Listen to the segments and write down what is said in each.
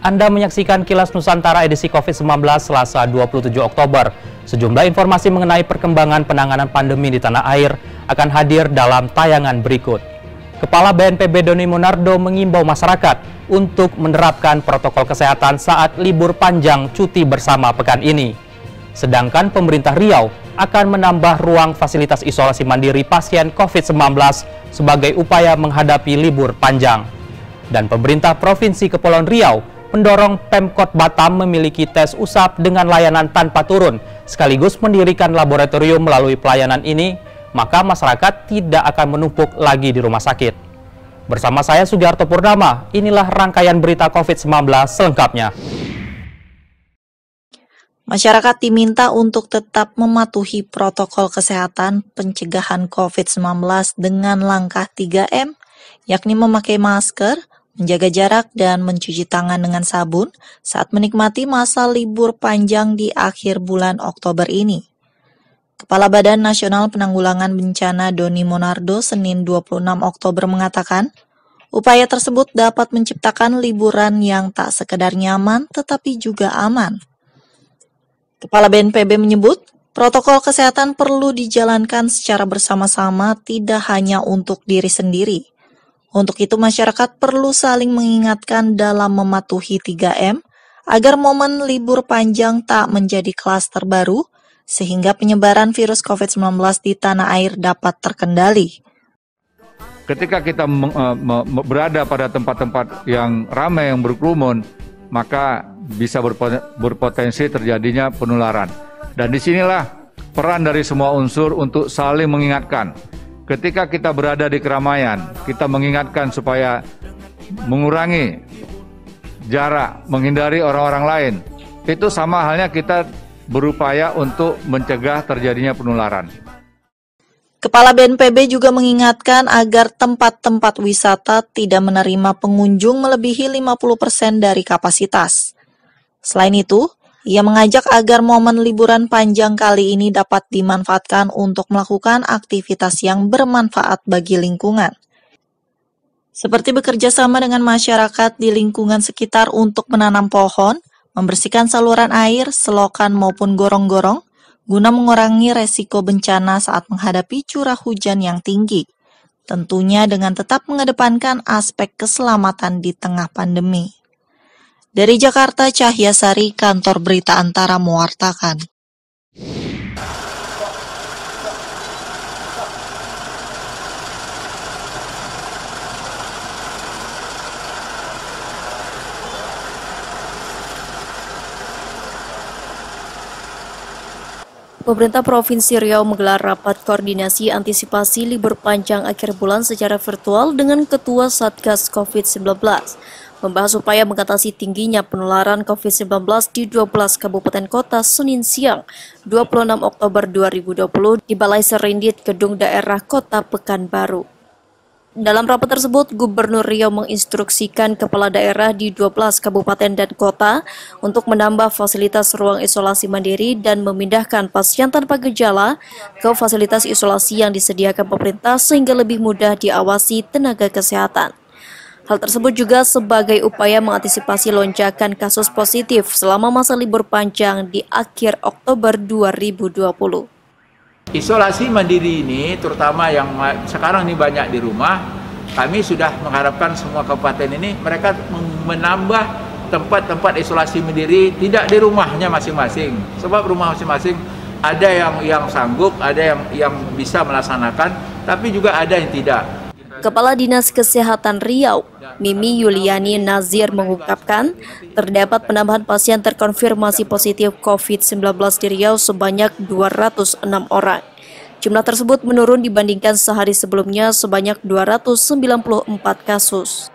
Anda menyaksikan Kilas Nusantara edisi COVID-19 Selasa 27 Oktober. Sejumlah informasi mengenai perkembangan penanganan pandemi di tanah air akan hadir dalam tayangan berikut. Kepala BNPB Doni Monardo mengimbau masyarakat untuk menerapkan protokol kesehatan saat libur panjang cuti bersama pekan ini. Sedangkan pemerintah Riau akan menambah ruang fasilitas isolasi mandiri pasien COVID-19 sebagai upaya menghadapi libur panjang. Dan pemerintah Provinsi Kepulauan Riau mendorong Pemkot Batam memiliki tes usap dengan layanan tanpa turun, sekaligus mendirikan laboratorium melalui pelayanan ini, maka masyarakat tidak akan menumpuk lagi di rumah sakit. Bersama saya Sugiharto Purnama, inilah rangkaian berita COVID-19 selengkapnya. Masyarakat diminta untuk tetap mematuhi protokol kesehatan pencegahan COVID-19 dengan langkah 3M, yakni memakai masker, menjaga jarak, dan mencuci tangan dengan sabun saat menikmati masa libur panjang di akhir bulan Oktober ini. Kepala Badan Nasional Penanggulangan Bencana Doni Monardo Senin 26 Oktober mengatakan, upaya tersebut dapat menciptakan liburan yang tak sekedar nyaman tetapi juga aman. Kepala BNPB menyebut, protokol kesehatan perlu dijalankan secara bersama-sama, tidak hanya untuk diri sendiri. Untuk itu masyarakat perlu saling mengingatkan dalam mematuhi 3M agar momen libur panjang tak menjadi klaster baru sehingga penyebaran virus COVID-19 di tanah air dapat terkendali. Ketika kita berada pada tempat-tempat yang ramai, yang berkerumun, maka bisa berpotensi terjadinya penularan. Dan disinilah peran dari semua unsur untuk saling mengingatkan. Ketika kita berada di keramaian, kita mengingatkan supaya mengurangi jarak, menghindari orang-orang lain. Itu sama halnya kita berupaya untuk mencegah terjadinya penularan. Kepala BNPB juga mengingatkan agar tempat-tempat wisata tidak menerima pengunjung melebihi 50% dari kapasitas. Selain itu, ia mengajak agar momen liburan panjang kali ini dapat dimanfaatkan untuk melakukan aktivitas yang bermanfaat bagi lingkungan. Seperti bekerja sama dengan masyarakat di lingkungan sekitar untuk menanam pohon, membersihkan saluran air, selokan maupun gorong-gorong, guna mengurangi resiko bencana saat menghadapi curah hujan yang tinggi. Tentunya dengan tetap mengedepankan aspek keselamatan di tengah pandemi. Dari Jakarta, Cahyasari, Kantor Berita Antara mewartakan. Pemerintah Provinsi Riau menggelar rapat koordinasi antisipasi libur panjang akhir bulan secara virtual dengan Ketua Satgas COVID-19. Membahas upaya mengatasi tingginya penularan COVID-19 di 12 kabupaten kota Senin siang, 26 Oktober 2020 di Balai Serindit, Gedung Daerah Kota Pekanbaru. Dalam rapat tersebut, Gubernur Riau menginstruksikan kepala daerah di 12 kabupaten dan kota untuk menambah fasilitas ruang isolasi mandiri dan memindahkan pasien tanpa gejala ke fasilitas isolasi yang disediakan pemerintah sehingga lebih mudah diawasi tenaga kesehatan. Hal tersebut juga sebagai upaya mengantisipasi lonjakan kasus positif selama masa libur panjang di akhir Oktober 2020. Isolasi mandiri ini, terutama yang sekarang ini banyak di rumah, kami sudah mengharapkan semua kabupaten ini mereka menambah tempat-tempat isolasi mandiri tidak di rumahnya masing-masing. Sebab rumah masing-masing ada yang sanggup, ada yang bisa melaksanakan, tapi juga ada yang tidak. Kepala Dinas Kesehatan Riau, Mimi Yuliani Nazir mengungkapkan, terdapat penambahan pasien terkonfirmasi positif COVID-19 di Riau sebanyak 206 orang. Jumlah tersebut menurun dibandingkan sehari sebelumnya sebanyak 294 kasus.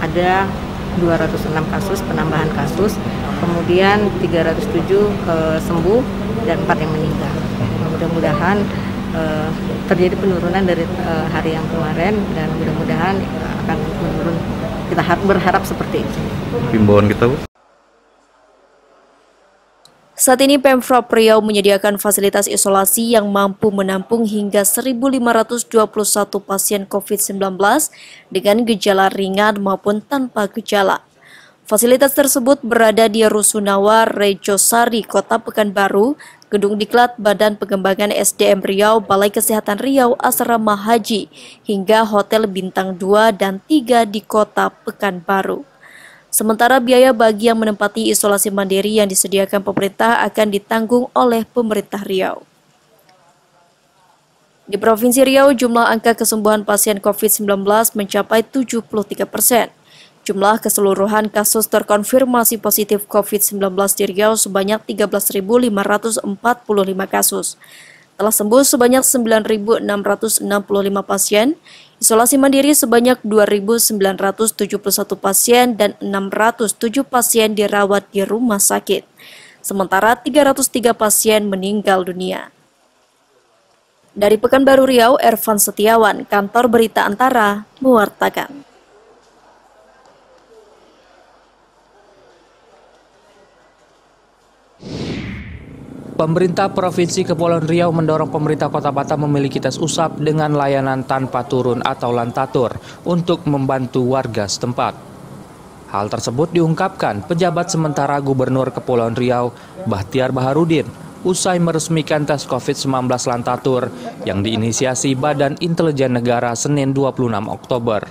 Ada 206 kasus penambahan kasus, kemudian 307 sembuh dan 4 yang meninggal. Mudah-mudahan terjadi penurunan dari hari yang kemarin dan mudah-mudahan akan menurun. Kita berharap seperti itu. Himbauan kita, Bu? Saat ini Pemprov Riau menyediakan fasilitas isolasi yang mampu menampung hingga 1.521 pasien COVID-19 dengan gejala ringan maupun tanpa gejala. Fasilitas tersebut berada di Rusunawa, Rejosari, Kota Pekanbaru, Gedung Diklat Badan Pengembangan SDM Riau, Balai Kesehatan Riau, Asrama Haji, hingga Hotel Bintang 2 dan 3 di Kota Pekanbaru. Sementara biaya bagi yang menempati isolasi mandiri yang disediakan pemerintah akan ditanggung oleh pemerintah Riau. Di Provinsi Riau, jumlah angka kesembuhan pasien COVID-19 mencapai 73%. Jumlah keseluruhan kasus terkonfirmasi positif COVID-19 di Riau sebanyak 13.545 kasus. Telah sembuh sebanyak 9.665 pasien, isolasi mandiri sebanyak 2.971 pasien, dan 607 pasien dirawat di rumah sakit. Sementara 303 pasien meninggal dunia. Dari Pekanbaru Riau, Ervan Setiawan, Kantor Berita Antara, mewartakan. Pemerintah Provinsi Kepulauan Riau mendorong pemerintah Kota Batam memiliki tes usap dengan layanan tanpa turun atau lantatur untuk membantu warga setempat. Hal tersebut diungkapkan pejabat sementara Gubernur Kepulauan Riau, Bahtiar Baharudin, usai meresmikan tes COVID-19 lantatur yang diinisiasi Badan Intelijen Negara Senin 26 Oktober.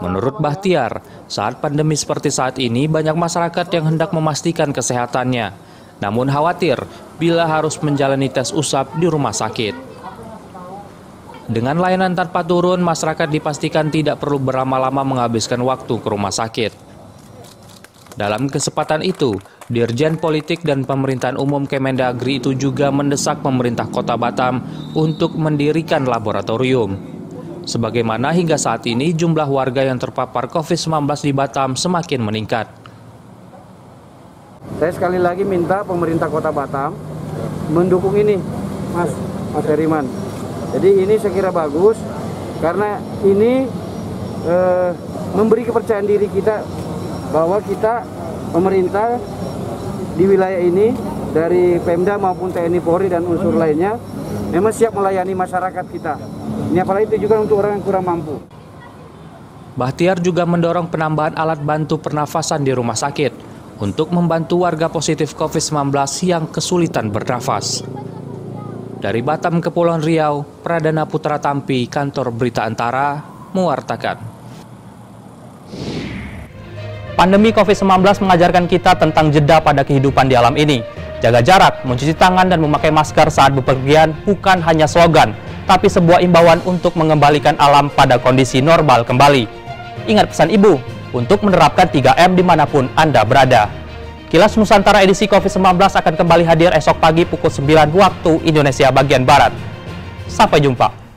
Menurut Bahtiar, saat pandemi seperti saat ini banyak masyarakat yang hendak memastikan kesehatannya. Namun khawatir bila harus menjalani tes usap di rumah sakit. Dengan layanan tanpa turun, masyarakat dipastikan tidak perlu berlama-lama menghabiskan waktu ke rumah sakit. Dalam kesempatan itu, Dirjen Politik dan Pemerintahan Umum Kemendagri itu juga mendesak pemerintah Kota Batam untuk mendirikan laboratorium. Sebagaimana hingga saat ini jumlah warga yang terpapar COVID-19 di Batam semakin meningkat. Saya sekali lagi minta pemerintah Kota Batam mendukung ini, Mas Heriman. Jadi ini saya kira bagus karena ini memberi kepercayaan diri kita bahwa kita pemerintah di wilayah ini dari Pemda maupun TNI Polri dan unsur lainnya memang siap melayani masyarakat kita. Ini apalagi itu juga untuk orang yang kurang mampu. Bahtiar juga mendorong penambahan alat bantu pernafasan di rumah sakit untuk membantu warga positif COVID-19 yang kesulitan bernafas. Dari Batam, Kepulauan Riau, Pradana Putra Tampi, Kantor Berita Antara, mewartakan. Pandemi COVID-19 mengajarkan kita tentang jeda pada kehidupan di alam ini. Jaga jarak, mencuci tangan, dan memakai masker saat bepergian bukan hanya slogan, tapi sebuah imbauan untuk mengembalikan alam pada kondisi normal kembali. Ingat pesan Ibu, untuk menerapkan 3M dimanapun Anda berada. Kilas Nusantara edisi COVID-19 akan kembali hadir esok pagi pukul 9 waktu Indonesia bagian Barat. Sampai jumpa.